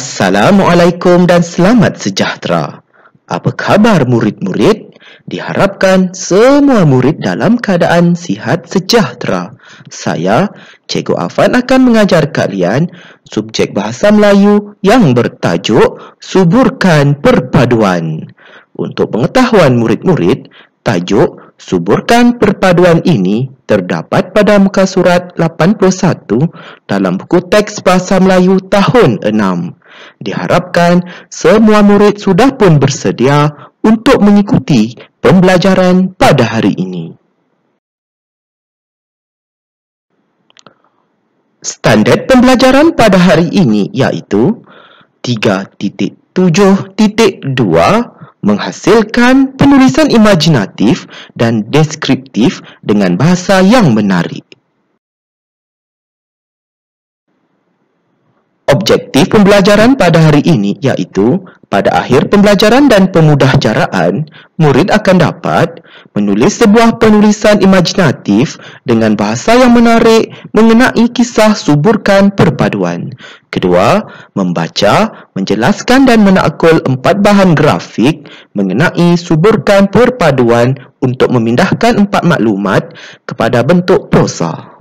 Assalamualaikum dan selamat sejahtera. Apa khabar murid-murid? Diharapkan semua murid dalam keadaan sihat sejahtera. Saya, Cikgu Afan akan mengajar kalian subjek Bahasa Melayu yang bertajuk Suburkan Perpaduan. Untuk pengetahuan murid-murid, tajuk Suburkan Perpaduan ini terdapat pada muka surat 81 dalam buku teks Bahasa Melayu tahun 6. Diharapkan semua murid sudah pun bersedia untuk mengikuti pembelajaran pada hari ini. Standard pembelajaran pada hari ini iaitu 3.7.2 menghasilkan penulisan imajinatif dan deskriptif dengan bahasa yang menarik. Objektif pembelajaran pada hari ini iaitu pada akhir pembelajaran dan pemudahjaraan, murid akan dapat menulis sebuah penulisan imajinatif dengan bahasa yang menarik mengenai kisah Suburkan Perpaduan. Kedua, membaca, menjelaskan dan menakul 4 bahan grafik mengenai Suburkan Perpaduan untuk memindahkan 4 maklumat kepada bentuk prosa.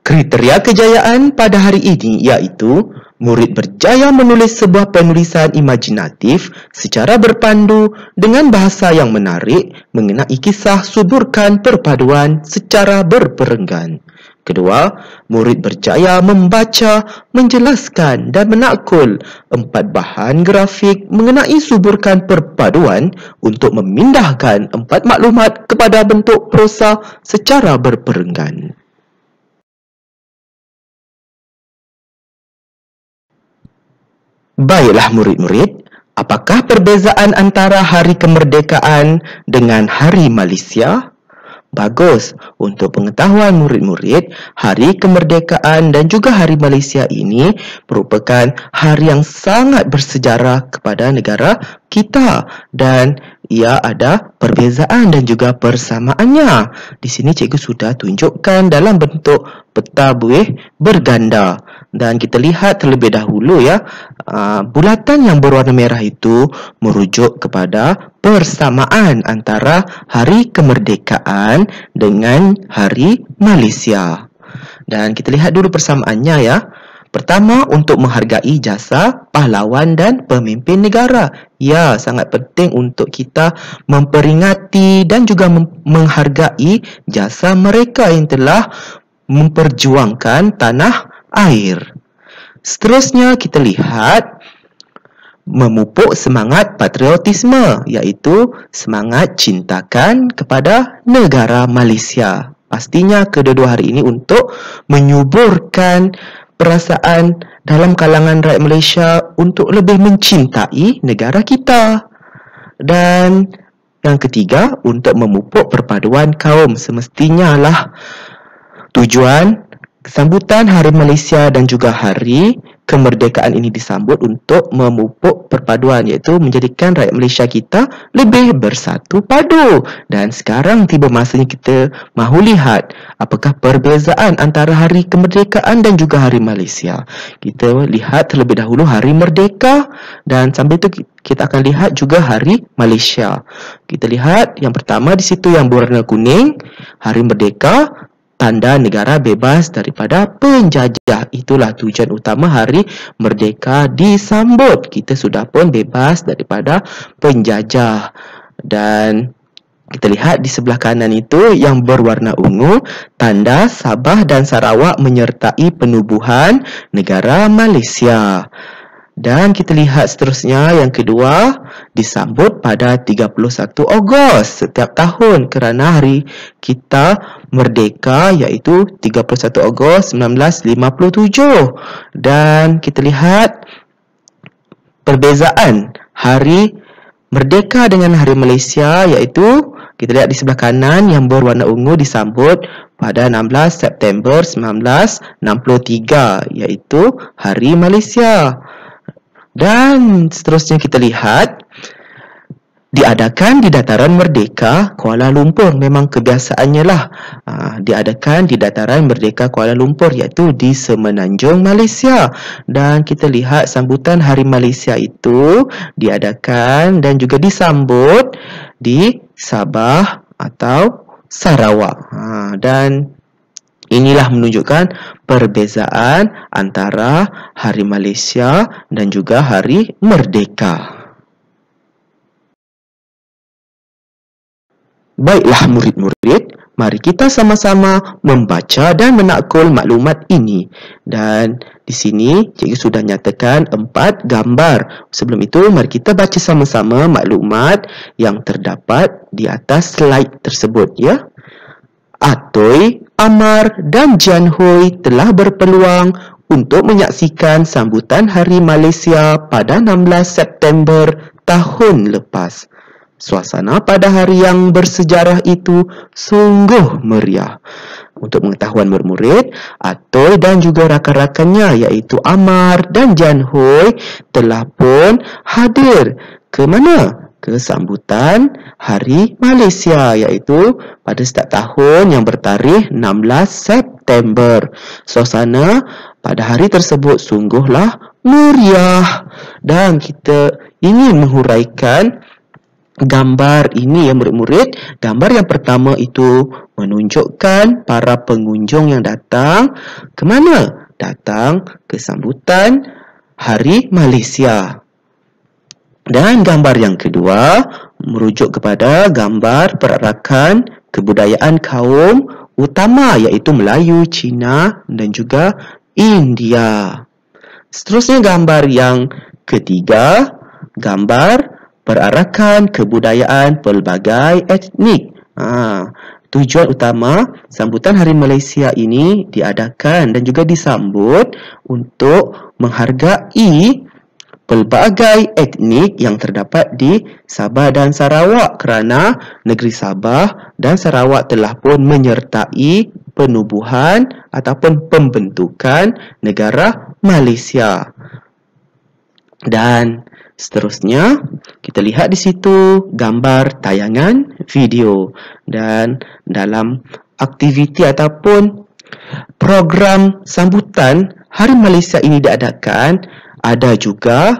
Kriteria kejayaan pada hari ini iaitu murid berjaya menulis sebuah penulisan imajinatif secara berpandu dengan bahasa yang menarik mengenai kisah Suburkan Perpaduan secara berperenggan. Kedua, murid berjaya membaca, menjelaskan dan menakul 4 bahan grafik mengenai Suburkan Perpaduan untuk memindahkan 4 maklumat kepada bentuk prosa secara berperenggan. Baiklah murid-murid, apakah perbezaan antara Hari Kemerdekaan dengan Hari Malaysia? Bagus, untuk pengetahuan murid-murid, Hari Kemerdekaan dan juga Hari Malaysia ini merupakan hari yang sangat bersejarah kepada negara kita dan ia ada perbezaan dan juga persamaannya. Di sini cikgu sudah tunjukkan dalam bentuk peta buih berganda. Dan kita lihat terlebih dahulu ya, bulatan yang berwarna merah itu merujuk kepada persamaan antara Hari Kemerdekaan dengan Hari Malaysia. Dan kita lihat dulu persamaannya ya. Pertama, untuk menghargai jasa pahlawan dan pemimpin negara. Ya, sangat penting untuk kita memperingati dan juga menghargai jasa mereka yang telah memperjuangkan tanah air. Seterusnya kita lihat memupuk semangat patriotisme, iaitu semangat cintakan kepada negara Malaysia. Pastinya kedua-dua hari ini untuk menyuburkan perasaan dalam kalangan rakyat Malaysia untuk lebih mencintai negara kita. Dan yang ketiga, untuk memupuk perpaduan kaum. Semestinya lah tujuan sambutan Hari Malaysia dan juga Hari Kemerdekaan ini disambut untuk memupuk perpaduan, iaitu menjadikan rakyat Malaysia kita lebih bersatu padu. Dan sekarang tiba masanya kita mahu lihat apakah perbezaan antara Hari Kemerdekaan dan juga Hari Malaysia. Kita lihat terlebih dahulu Hari Merdeka dan sambil itu kita akan lihat juga Hari Malaysia. Kita lihat yang pertama di situ yang berwarna kuning, Hari Merdeka, tanda negara bebas daripada penjajah. Itulah tujuan utama Hari Merdeka disambut. Kita sudah pun bebas daripada penjajah. Dan kita lihat di sebelah kanan itu yang berwarna ungu, tanda Sabah dan Sarawak menyertai penubuhan negara Malaysia. Dan kita lihat seterusnya yang kedua disambut pada 31 Ogos setiap tahun kerana hari kita merdeka iaitu 31 Ogos 1957. Dan kita lihat perbezaan Hari Merdeka dengan Hari Malaysia iaitu kita lihat di sebelah kanan yang berwarna ungu disambut pada 16 September 1963 iaitu Hari Malaysia. Dan seterusnya kita lihat diadakan di Dataran Merdeka Kuala Lumpur. Memang kebiasaannya lah diadakan di Dataran Merdeka Kuala Lumpur, iaitu di Semenanjung, Malaysia. Dan kita lihat sambutan Hari Malaysia itu diadakan dan juga disambut di Sabah atau Sarawak. Dan inilah menunjukkan perbezaan antara Hari Malaysia dan juga Hari Merdeka. Baiklah murid-murid, mari kita sama-sama membaca dan menakul maklumat ini. Dan di sini cikgu sudah nyatakan 4 gambar. Sebelum itu, mari kita baca sama-sama maklumat yang terdapat di atas slide tersebut, ya. Atoy, Amar dan Jan Hui telah berpeluang untuk menyaksikan sambutan Hari Malaysia pada 16 September tahun lepas. Suasana pada hari yang bersejarah itu sungguh meriah. Untuk pengetahuan murid-murid, Atoy dan juga rakan-rakannya iaitu Amar dan Jan Hui telah pun hadir ke mana? Ke sambutan Hari Malaysia, iaitu pada setiap tahun yang bertarikh 16 September. Suasana pada hari tersebut sungguhlah meriah. Dan kita ingin menghuraikan gambar ini, ya murid-murid. Gambar yang pertama itu menunjukkan para pengunjung yang datang ke mana? Datang ke sambutan Hari Malaysia. Dan gambar yang kedua merujuk kepada gambar perarakan kebudayaan kaum utama, iaitu Melayu, Cina dan juga India. Seterusnya gambar yang ketiga, gambar perarakan kebudayaan pelbagai etnik. Tujuan utama sambutan Hari Malaysia ini diadakan dan juga disambut untuk menghargai pelbagai etnik yang terdapat di Sabah dan Sarawak, kerana negeri Sabah dan Sarawak telah pun menyertai penubuhan ataupun pembentukan negara Malaysia. Dan seterusnya, kita lihat di situ gambar tayangan video. Dan dalam aktiviti ataupun program sambutan Hari Malaysia ini diadakan, ada juga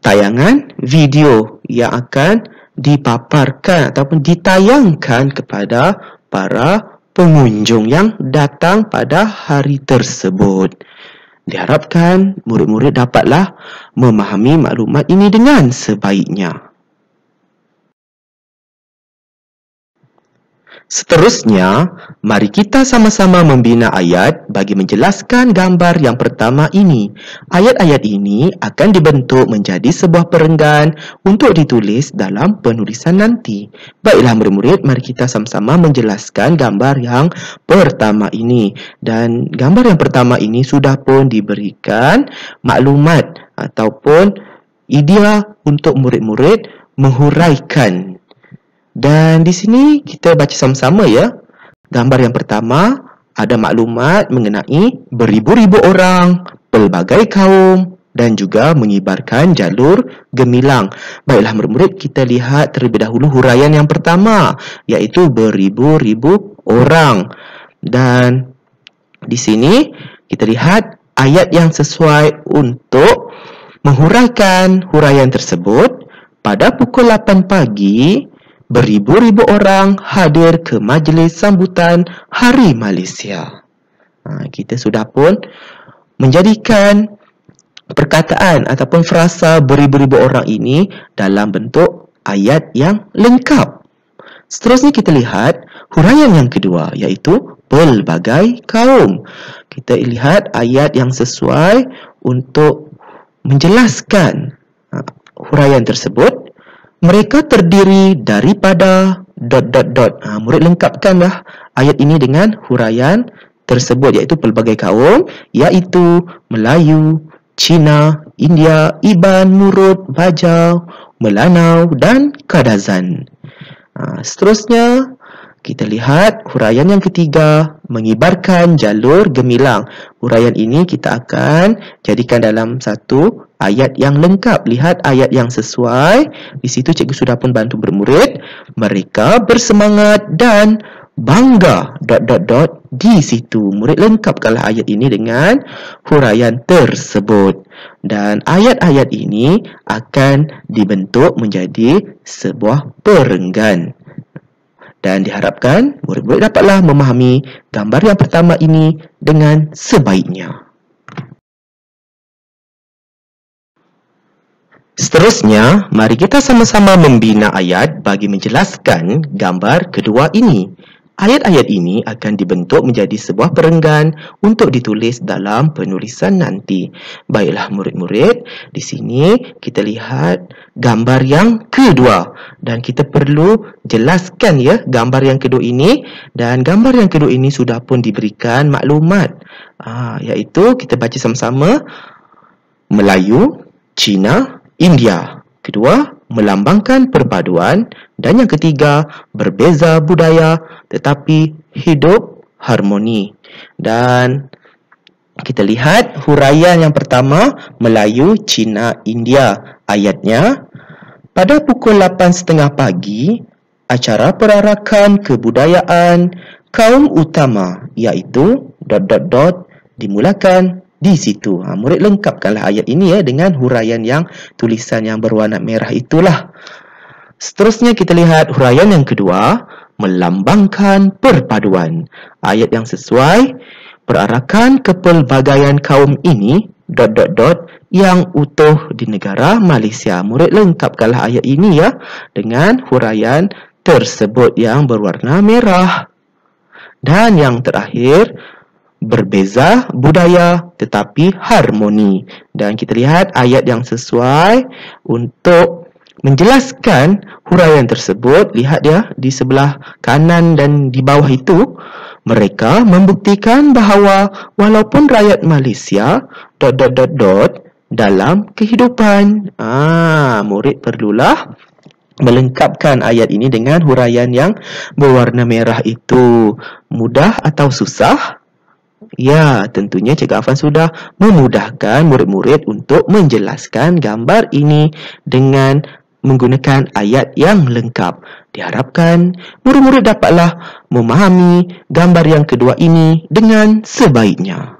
tayangan video yang akan dipaparkan ataupun ditayangkan kepada para pengunjung yang datang pada hari tersebut. Diharapkan murid-murid dapatlah memahami maklumat ini dengan sebaiknya. Seterusnya, mari kita sama-sama membina ayat bagi menjelaskan gambar yang pertama ini. Ayat-ayat ini akan dibentuk menjadi sebuah perenggan untuk ditulis dalam penulisan nanti. Baiklah murid-murid, mari kita sama-sama menjelaskan gambar yang pertama ini. Dan gambar yang pertama ini sudah pun diberikan maklumat ataupun idea untuk murid-murid menghuraikan. Dan di sini kita baca sama-sama, ya. Gambar yang pertama ada maklumat mengenai beribu-ribu orang, pelbagai kaum dan juga mengibarkan jalur gemilang. Baiklah murid-murid, kita lihat terlebih dahulu huraian yang pertama, iaitu beribu-ribu orang. Dan di sini kita lihat ayat yang sesuai untuk menghuraikan huraian tersebut. Pada pukul 8 pagi, beribu-ribu orang hadir ke majlis sambutan Hari Malaysia. Kita sudah pun menjadikan perkataan ataupun frasa beribu-ribu orang ini dalam bentuk ayat yang lengkap. Seterusnya kita lihat huraian yang kedua, iaitu pelbagai kaum. Kita lihat ayat yang sesuai untuk menjelaskan huraian tersebut. Mereka terdiri daripada ... Murid lengkapkanlah ayat ini dengan huraian tersebut, iaitu pelbagai kaum, iaitu Melayu, Cina, India, Iban, Murut, Bajau, Melanau dan Kadazan. Seterusnya, kita lihat huraian yang ketiga, mengibarkan jalur gemilang. Huraian ini kita akan jadikan dalam satu ayat yang lengkap. Lihat ayat yang sesuai. Di situ cikgu sudah pun bantu bermurid. Mereka bersemangat dan bangga di situ. Murid lengkapkanlah ayat ini dengan huraian tersebut. Dan ayat-ayat ini akan dibentuk menjadi sebuah perenggan. Dan diharapkan murid-murid dapatlah memahami gambar yang pertama ini dengan sebaiknya. Seterusnya, mari kita sama-sama membina ayat bagi menjelaskan gambar kedua ini. Ayat-ayat ini akan dibentuk menjadi sebuah perenggan untuk ditulis dalam penulisan nanti. Baiklah murid-murid, di sini kita lihat gambar yang kedua. Dan kita perlu jelaskan ya gambar yang kedua ini. Dan gambar yang kedua ini sudah pun diberikan maklumat. Iaitu kita baca sama-sama Melayu, Cina, India. Kedua, melambangkan perpaduan. Dan yang ketiga, berbeza budaya tetapi hidup harmoni. Dan kita lihat huraian yang pertama, Melayu, Cina, India. Ayatnya, pada pukul 8.30 pagi, acara perarakan kebudayaan kaum utama iaitu ... dimulakan di situ. Murid lengkapkanlah ayat ini ya dengan huraian yang tulisan yang berwarna merah itulah. Seterusnya kita lihat huraian yang kedua, melambangkan perpaduan. Ayat yang sesuai, perarakan kepelbagaian kaum ini ... yang utuh di negara Malaysia. Murid lengkapkanlah ayat ini ya dengan huraian tersebut yang berwarna merah. Dan yang terakhir, berbeza budaya tetapi harmoni. Dan kita lihat ayat yang sesuai untuk menjelaskan huraian tersebut. Lihat ya di sebelah kanan dan di bawah itu, mereka membuktikan bahawa walaupun rakyat Malaysia ... dalam kehidupan. Murid perlulah melengkapkan ayat ini dengan huraian yang berwarna merah itu. Mudah atau susah? Ya, tentunya Cikgu Afan sudah memudahkan murid-murid untuk menjelaskan gambar ini dengan menggunakan ayat yang lengkap. Diharapkan murid-murid dapatlah memahami gambar yang kedua ini dengan sebaiknya.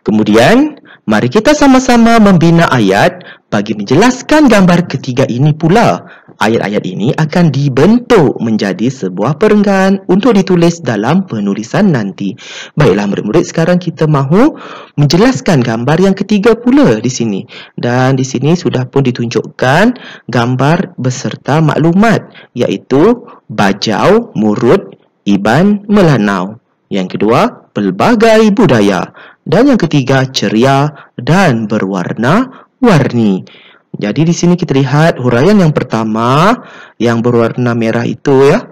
Kemudian, mari kita sama-sama membina ayat bagi menjelaskan gambar ketiga ini pula. Ayat-ayat ini akan dibentuk menjadi sebuah perenggan untuk ditulis dalam penulisan nanti. Baiklah murid-murid, sekarang kita mahu menjelaskan gambar yang ketiga pula di sini. Dan di sini sudah pun ditunjukkan gambar beserta maklumat, iaitu bajau, murut, iban, melanau. Yang kedua, pelbagai budaya. Dan yang ketiga, ceria dan berwarna-warni. Jadi di sini kita lihat huraian yang pertama yang berwarna merah itu ya.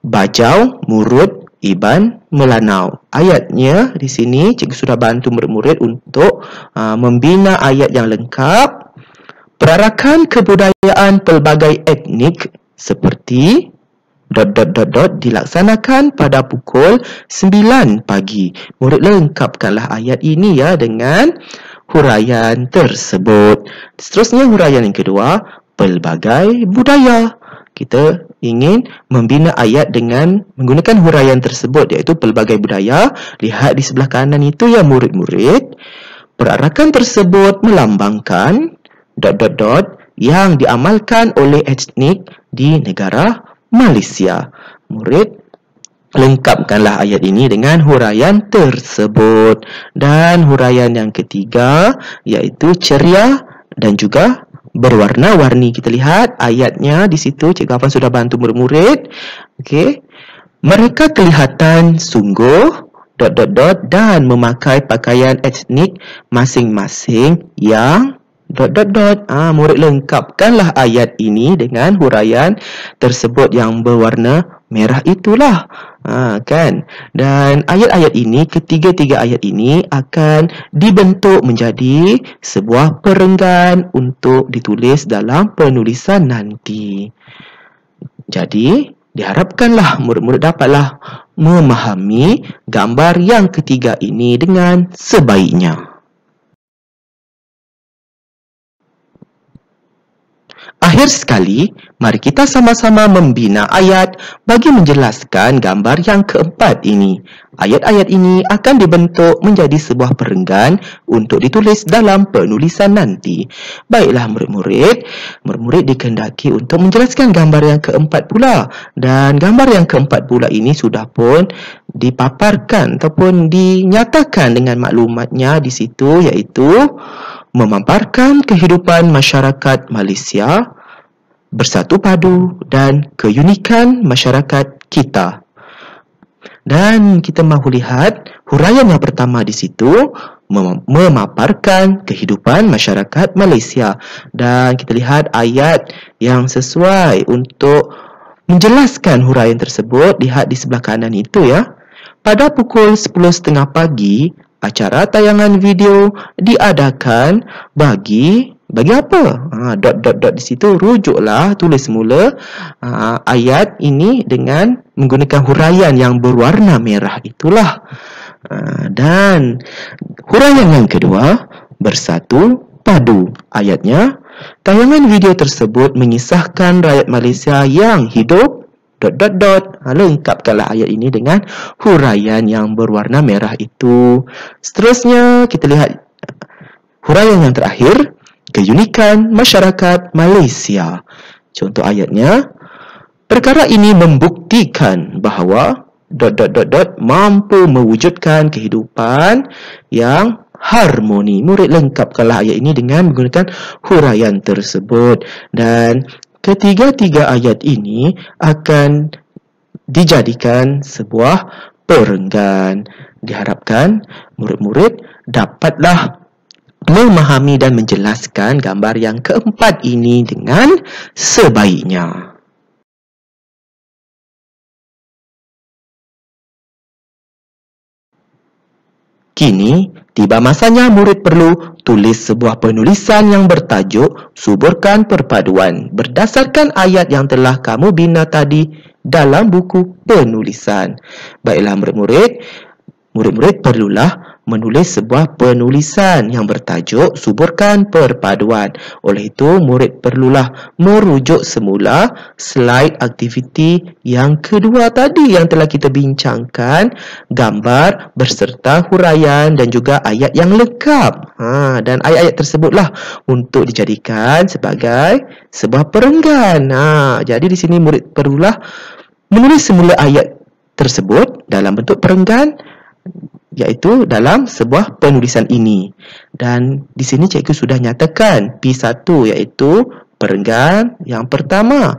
Bajau, murut, iban, melanau. Ayatnya di sini cikgu sudah bantu murid-murid untuk membina ayat yang lengkap. Perarakan kebudayaan pelbagai etnik seperti ... dilaksanakan pada pukul 9 pagi. Murid lengkapkanlah ayat ini ya dengan huraian tersebut. Seterusnya huraian yang kedua, pelbagai budaya. Kita ingin membina ayat dengan menggunakan huraian tersebut, iaitu pelbagai budaya. Lihat di sebelah kanan itu ya murid-murid. Perarakan tersebut melambangkan ... yang diamalkan oleh etnik di negara Malaysia. Murid lengkapkanlah ayat ini dengan huraian tersebut. Dan huraian yang ketiga iaitu ceria dan juga berwarna-warni. Kita lihat ayatnya di situ. Cikgu Afan sudah bantu murid-murid. Okey. Mereka kelihatan sungguh ... dan memakai pakaian etnik masing-masing yang ... murid lengkapkanlah ayat ini dengan huraian tersebut yang berwarna merah itulah. Kan? Dan ayat-ayat ini, ketiga-tiga ayat ini akan dibentuk menjadi sebuah perenggan untuk ditulis dalam penulisan nanti. Jadi, Diharapkanlah murid-murid dapatlah memahami gambar yang ketiga ini dengan sebaiknya. Akhir sekali, mari kita sama-sama membina ayat bagi menjelaskan gambar yang keempat ini. Ayat-ayat ini akan dibentuk menjadi sebuah perenggan untuk ditulis dalam penulisan nanti. Baiklah murid-murid dikehendaki untuk menjelaskan gambar yang keempat pula. Dan gambar yang keempat pula ini sudah pun dipaparkan ataupun dinyatakan dengan maklumatnya di situ, iaitu memaparkan kehidupan masyarakat Malaysia, bersatu padu dan keunikan masyarakat kita. Dan kita mahu lihat huraian yang pertama di situ memaparkan kehidupan masyarakat Malaysia. Dan kita lihat ayat yang sesuai untuk menjelaskan huraian tersebut. Lihat di sebelah kanan itu ya. Pada pukul 10.30 pagi, acara tayangan video diadakan bagi apa? Dot di situ, rujuklah, tulis semula ayat ini dengan menggunakan huraian yang berwarna merah itulah. Dan huraian yang kedua, bersatu padu. Ayatnya, tayangan video tersebut mengisahkan rakyat Malaysia yang hidup lengkapkanlah ayat ini dengan huraian yang berwarna merah itu. Seterusnya kita lihat huraian yang terakhir, keunikan masyarakat Malaysia. Contoh ayatnya, perkara ini membuktikan bahawa mampu mewujudkan kehidupan yang harmoni. Murid lengkapkanlah ayat ini dengan menggunakan huraian tersebut. Dan ketiga-tiga ayat ini akan dijadikan sebuah perenggan. Diharapkan murid-murid dapatlah memahami dan menjelaskan gambar yang keempat ini dengan sebaiknya. Kini, tiba masanya murid perlu tulis sebuah penulisan yang bertajuk Suburkan Perpaduan berdasarkan ayat yang telah kamu bina tadi dalam buku penulisan. Baiklah murid-murid perlulah menulis sebuah penulisan yang bertajuk Suburkan Perpaduan. Oleh itu, murid perlulah merujuk semula slide aktiviti yang kedua tadi yang telah kita bincangkan, gambar berserta huraian dan juga ayat yang lengkap. Dan ayat-ayat tersebutlah untuk dijadikan sebagai sebuah perenggan. Jadi di sini murid perlulah menulis semula ayat tersebut dalam bentuk perenggan, iaitu dalam sebuah penulisan ini. Dan di sini cikgu sudah nyatakan P1 iaitu perenggan yang pertama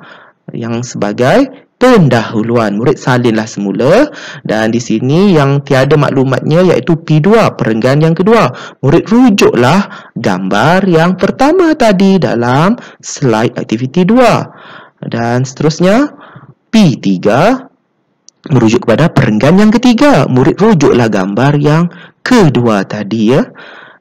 yang sebagai pendahuluan. Murid salinlah semula. Dan di sini yang tiada maklumatnya iaitu P2 perenggan yang kedua. Murid rujuklah gambar yang pertama tadi dalam slide aktiviti 2. Dan seterusnya P3 merujuk kepada perenggan yang ketiga. Murid rujuklah gambar yang kedua tadi ya.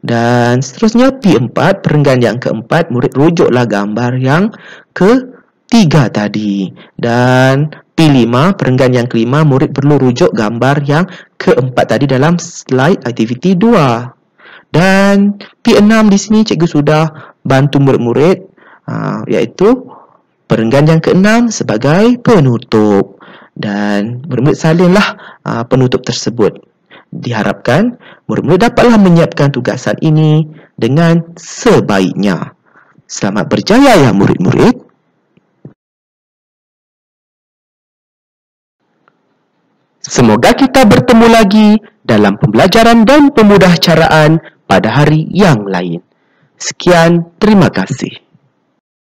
Dan seterusnya P4 perenggan yang keempat, murid rujuklah gambar yang ketiga tadi. Dan P5 perenggan yang kelima, murid perlu rujuk gambar yang keempat tadi dalam slide aktiviti 2. Dan P6 di sini cikgu sudah bantu murid-murid iaitu perenggan yang keenam sebagai penutup. Dan murid-murid salinlah penutup tersebut. Diharapkan murid-murid dapatlah menyiapkan tugasan ini dengan sebaiknya. Selamat berjaya ya murid-murid. Semoga kita bertemu lagi dalam pembelajaran dan pemudahcaraan pada hari yang lain. Sekian, terima kasih.